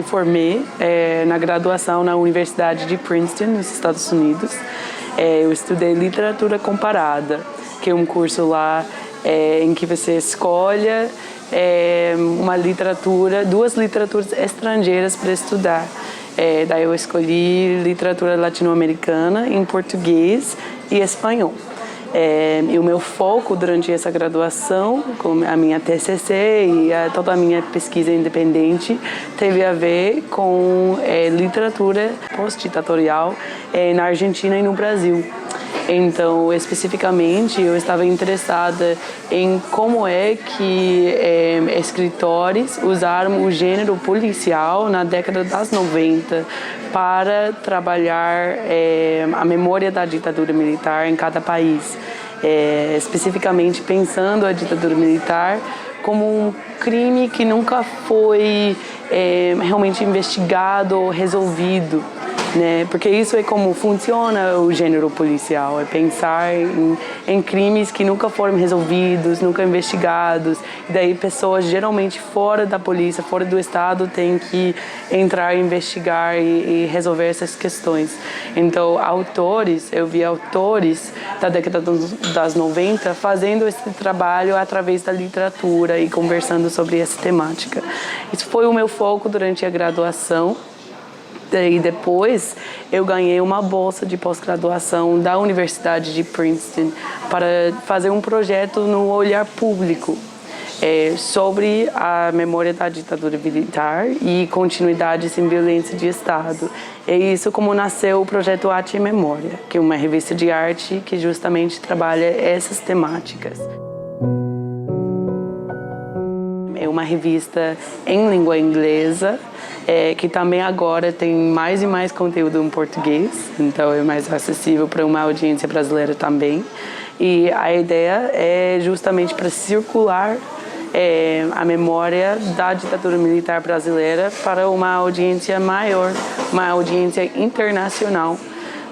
formei na graduação na Universidade de Princeton, nos Estados Unidos. Eu estudei literatura comparada, que é um curso lá em que você escolhe duas literaturas estrangeiras para estudar. Daí eu escolhi literatura latino-americana em português e espanhol. E o meu foco durante essa graduação, com a minha TCC e toda a minha pesquisa independente, teve a ver com literatura pós-ditatorial na Argentina e no Brasil. Então, especificamente, eu estava interessada em como é que escritores usaram o gênero policial na década das 90 para trabalhar a memória da ditadura militar em cada país. Especificamente pensando a ditadura militar como um crime que nunca foi realmente investigado ou resolvido. Né? Porque isso é como funciona o gênero policial, é pensar em crimes que nunca foram resolvidos, nunca investigados, e daí pessoas geralmente fora da polícia, fora do Estado, têm que entrar, investigar e resolver essas questões. Então, eu vi autores da década das 90 fazendo esse trabalho através da literatura e conversando sobre essa temática. Isso foi o meu foco durante a graduação. E depois eu ganhei uma bolsa de pós-graduação da Universidade de Princeton para fazer um projeto no olhar público sobre a memória da ditadura militar e continuidade sem violência de Estado. É isso como nasceu o projeto Arte e Memória, que é uma revista de arte que justamente trabalha essas temáticas. É uma revista em língua inglesa, que também agora tem mais e mais conteúdo em português, então é mais acessível para uma audiência brasileira também. E a ideia é justamente para circular a memória da ditadura militar brasileira para uma audiência maior, uma audiência internacional,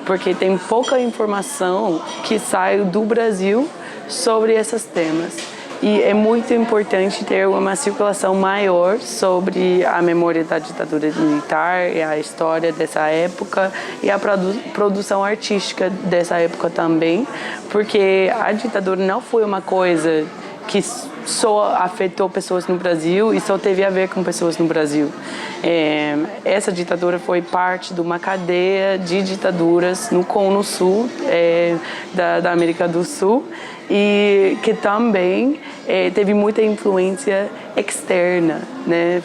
porque tem pouca informação que sai do Brasil sobre esses temas. E é muito importante ter uma circulação maior sobre a memória da ditadura militar e a história dessa época e a produção artística dessa época também, porque a ditadura não foi uma coisa que só afetou pessoas no Brasil e só teve a ver com pessoas no Brasil. Essa ditadura foi parte de uma cadeia de ditaduras no Cono Sul da América do Sul e que também teve muita influência externa, né?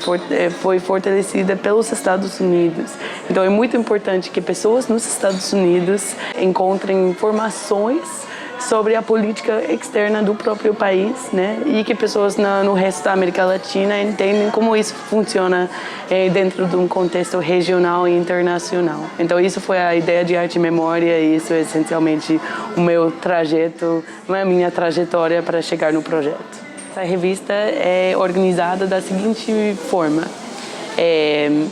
Foi fortalecida pelos Estados Unidos. Então é muito importante que pessoas nos Estados Unidos encontrem informações sobre a política externa do próprio país, né? E que pessoas no resto da América Latina entendem como isso funciona dentro de um contexto regional e internacional. Então isso foi a ideia de Arte e Memória e isso é essencialmente o meu trajeto, a minha trajetória para chegar no projeto. Essa revista é organizada da seguinte forma.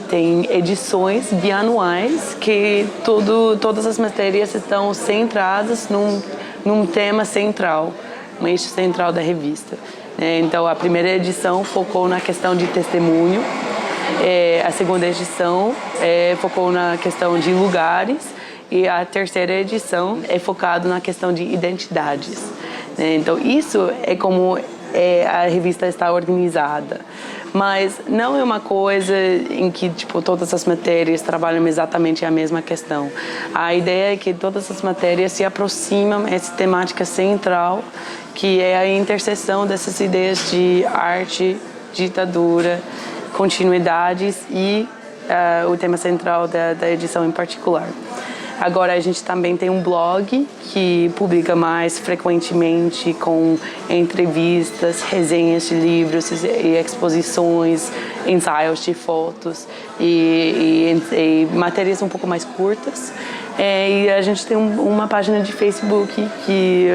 Tem edições bianuais que todas as matérias estão centradas num tema central, um eixo central da revista. Então, a primeira edição focou na questão de testemunho, a segunda edição focou na questão de lugares e a terceira edição é focado na questão de identidades. Então, isso é como a revista está organizada. Mas não é uma coisa em que todas as matérias trabalham exatamente a mesma questão. A ideia é que todas as matérias se aproximam dessa temática central, que é a interseção dessas ideias de arte, ditadura, continuidades e o tema central da edição em particular. Agora a gente também tem um blog que publica mais frequentemente com entrevistas, resenhas de livros e exposições, ensaios de fotos e matérias um pouco mais curtas. E a gente tem uma página de Facebook que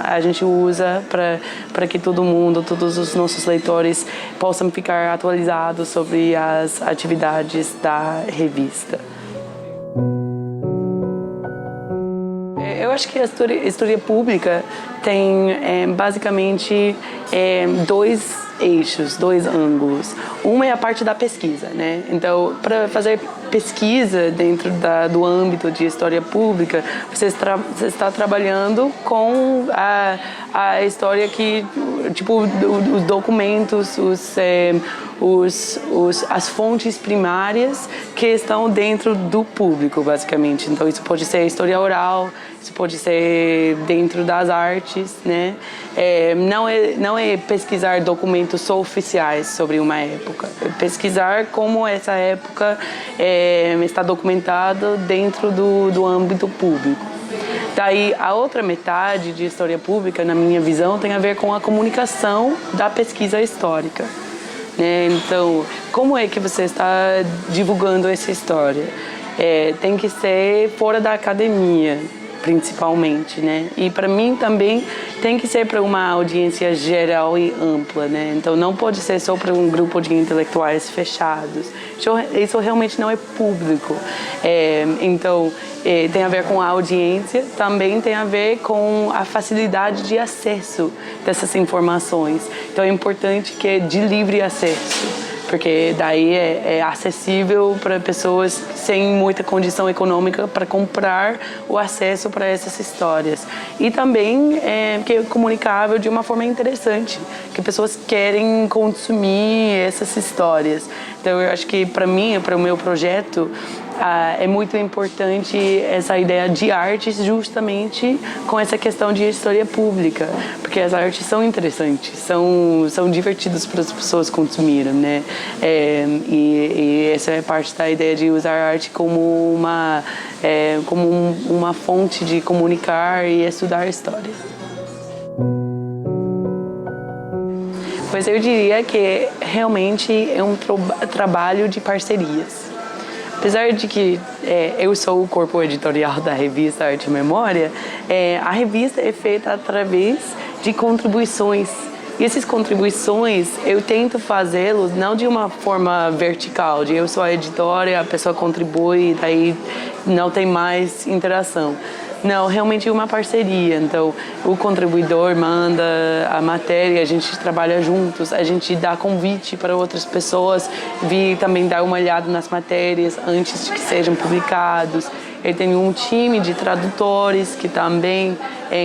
a gente usa para que todo mundo, todos os nossos leitores possam ficar atualizados sobre as atividades da revista. Eu acho que a história pública tem basicamente dois eixos, dois ângulos. Uma é a parte da pesquisa, né? Então, para fazer pesquisa dentro do âmbito de história pública, você está trabalhando com a história que, tipo, os documentos, as fontes primárias que estão dentro do público, basicamente. Então, isso pode ser história oral, isso pode ser dentro das artes, né? Não é pesquisar documentos só oficiais sobre uma época, é pesquisar como essa época está documentada dentro do âmbito público. Daí, a outra metade de história pública, na minha visão, tem a ver com a comunicação da pesquisa histórica. Né? Então, como é que você está divulgando essa história? Tem que ser fora da academia, principalmente, né? E para mim também tem que ser para uma audiência geral e ampla, né? Então não pode ser só para um grupo de intelectuais fechados. Isso realmente não é público. Então tem a ver com a audiência, também tem a ver com a facilidade de acesso dessas informações. Então é importante que é de livre acesso, porque daí é acessível para pessoas sem muita condição econômica para comprar o acesso para essas histórias. E também que é comunicável de uma forma interessante, que pessoas querem consumir essas histórias. Então eu acho que para mim, para o meu projeto, é muito importante essa ideia de artes justamente com essa questão de história pública, porque as artes são interessantes, são divertidas para as pessoas consumirem, né? E essa é parte da ideia de usar a arte como uma fonte de comunicar e estudar a história. Pois eu diria que realmente é um trabalho de parcerias. Apesar de que eu sou o corpo editorial da revista Arte e Memória, a revista é feita através de contribuições. E essas contribuições eu tento fazê-los não de uma forma vertical, de eu sou a editora, a pessoa contribui e daí não tem mais interação. Não, realmente é uma parceria. Então, o contribuidor manda a matéria, a gente trabalha juntos, a gente dá convite para outras pessoas vir também dar uma olhada nas matérias antes de que sejam publicados. Eu tenho um time de tradutores que também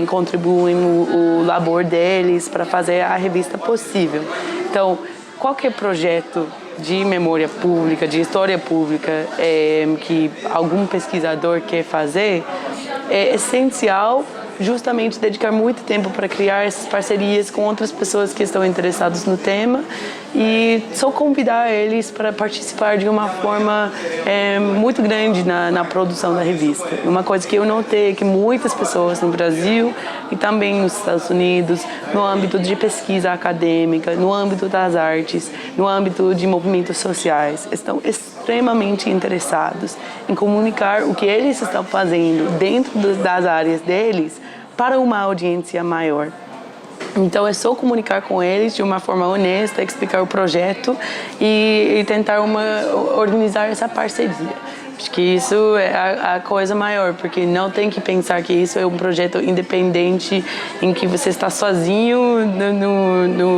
contribuem no labor deles para fazer a revista possível. Então, qualquer projeto de memória pública, de história pública, que algum pesquisador quer fazer, é essencial justamente dedicar muito tempo para criar essas parcerias com outras pessoas que estão interessadas no tema e só convidar eles para participar de uma forma muito grande na produção da revista. Uma coisa que eu notei é que muitas pessoas no Brasil e também nos Estados Unidos, no âmbito de pesquisa acadêmica, no âmbito das artes, no âmbito de movimentos sociais, estão extremamente interessados em comunicar o que eles estão fazendo dentro das áreas deles para uma audiência maior. Então é só comunicar com eles de uma forma honesta, explicar o projeto e tentar organizar essa parceria. Acho que isso é a coisa maior, porque não tem que pensar que isso é um projeto independente em que você está sozinho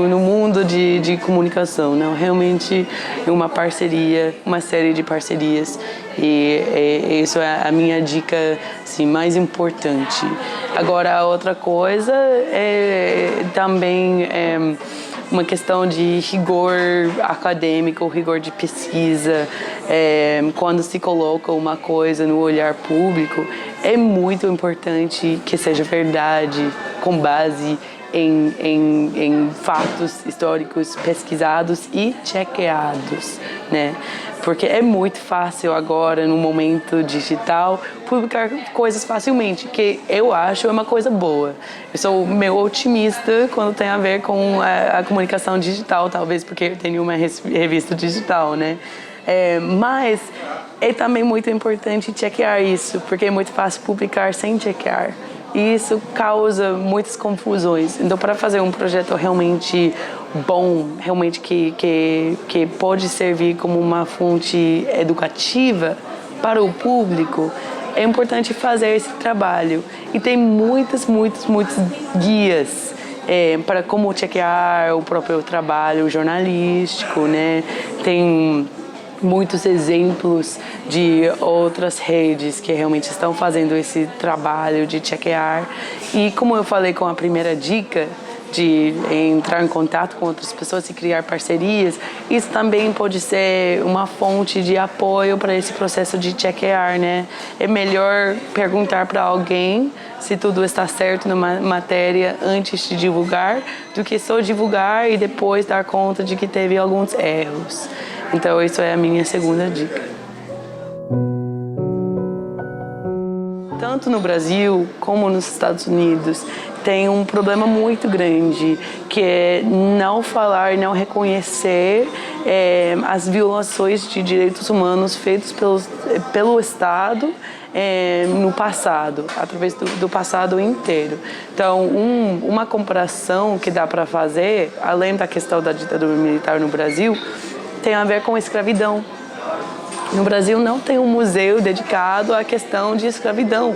no mundo de comunicação. Não, realmente é uma parceria, uma série de parcerias e isso é a minha dica assim, mais importante. Agora, a outra coisa é também uma questão de rigor acadêmico, rigor de pesquisa. Quando se coloca uma coisa no olhar público, é muito importante que seja verdade, com base em fatos históricos pesquisados e chequeados, né? Porque é muito fácil agora, no momento digital, publicar coisas facilmente, que eu acho é uma coisa boa. Eu sou meio otimista quando tem a ver com a comunicação digital, talvez porque eu tenho uma revista digital, né? Mas é também muito importante chequear isso, porque é muito fácil publicar sem chequear. E isso causa muitas confusões. Então, para fazer um projeto realmente bom, realmente que pode servir como uma fonte educativa para o público, é importante fazer esse trabalho. E tem muitos guias para como chequear o próprio trabalho jornalístico, né? Tem muitos exemplos de outras redes que realmente estão fazendo esse trabalho de chequear. E como eu falei com a primeira dica, de entrar em contato com outras pessoas e criar parcerias, isso também pode ser uma fonte de apoio para esse processo de chequear, né? É melhor perguntar para alguém se tudo está certo numa matéria antes de divulgar, do que só divulgar e depois dar conta de que teve alguns erros. Então, isso é a minha segunda dica. Tanto no Brasil como nos Estados Unidos, tem um problema muito grande, que é não falar e não reconhecer as violações de direitos humanos feitos pelo Estado no passado, através do passado inteiro. Então, uma comparação que dá para fazer, além da questão da ditadura militar no Brasil, tem a ver com a escravidão. No Brasil não tem um museu dedicado à questão de escravidão.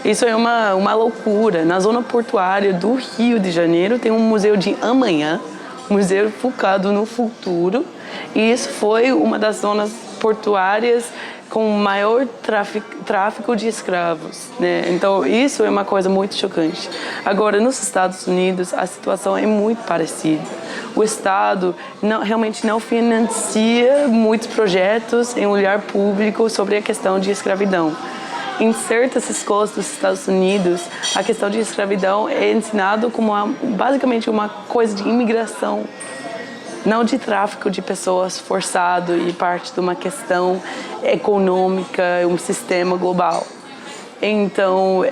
Isso é uma loucura. Na zona portuária do Rio de Janeiro tem um museu de amanhã, um museu focado no futuro, e isso foi uma das zonas portuárias com maior tráfico de escravos, né? Então, isso é uma coisa muito chocante. Agora, nos Estados Unidos, a situação é muito parecida. O Estado realmente não financia muitos projetos em olhar público sobre a questão de escravidão. Em certas escolas dos Estados Unidos, a questão de escravidão é ensinado como basicamente uma coisa de imigração, não de tráfico de pessoas forçado e parte de uma questão econômica, um sistema global. Então,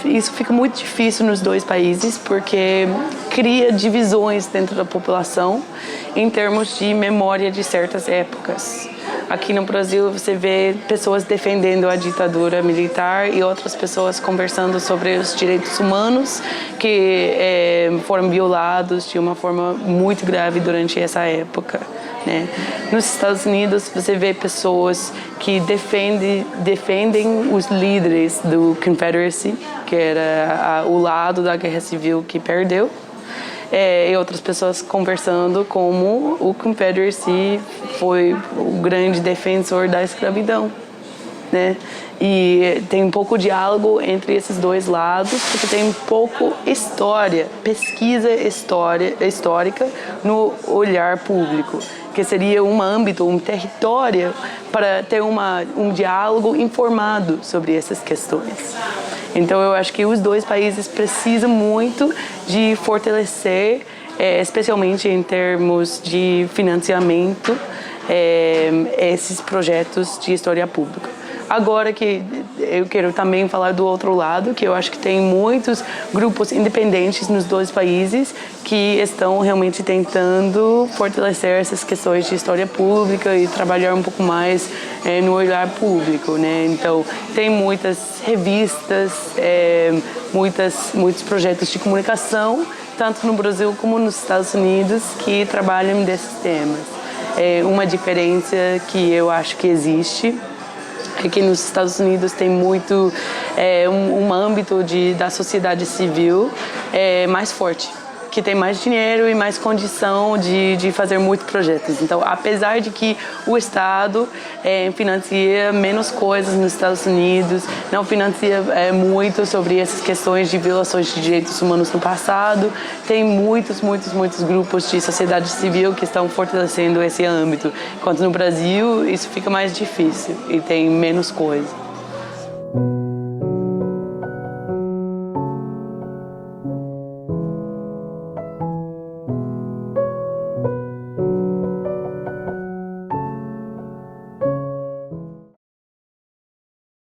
isso fica muito difícil nos dois países, porque cria divisões dentro da população em termos de memória de certas épocas. Aqui no Brasil, você vê pessoas defendendo a ditadura militar e outras pessoas conversando sobre os direitos humanos que foram violados de uma forma muito grave durante essa época, né? Nos Estados Unidos, você vê pessoas que defendem os líderes do Confederacy, que era o lado da Guerra Civil que perdeu, e outras pessoas conversando como o Confederacy foi o grande defensor da escravidão, né? E tem um pouco diálogo entre esses dois lados, porque tem pouco pesquisa histórica no olhar público, que seria um âmbito, um território para ter um diálogo informado sobre essas questões. Então, eu acho que os dois países precisam muito de fortalecer, especialmente em termos de financiamento, esses projetos de história pública. Agora que eu quero também falar do outro lado, que eu acho que tem muitos grupos independentes nos dois países que estão realmente tentando fortalecer essas questões de história pública e trabalhar um pouco mais no olhar público, né? Então, tem muitas revistas, muitos projetos de comunicação, tanto no Brasil como nos Estados Unidos, que trabalham desses temas. Uma diferença que eu acho que existe é que nos Estados Unidos tem muito um âmbito da sociedade civil mais forte, que tem mais dinheiro e mais condição de fazer muitos projetos. Então, apesar de que o Estado financia menos coisas nos Estados Unidos, não financia muito sobre essas questões de violações de direitos humanos no passado, tem muitos grupos de sociedade civil que estão fortalecendo esse âmbito. Enquanto no Brasil, isso fica mais difícil e tem menos coisa.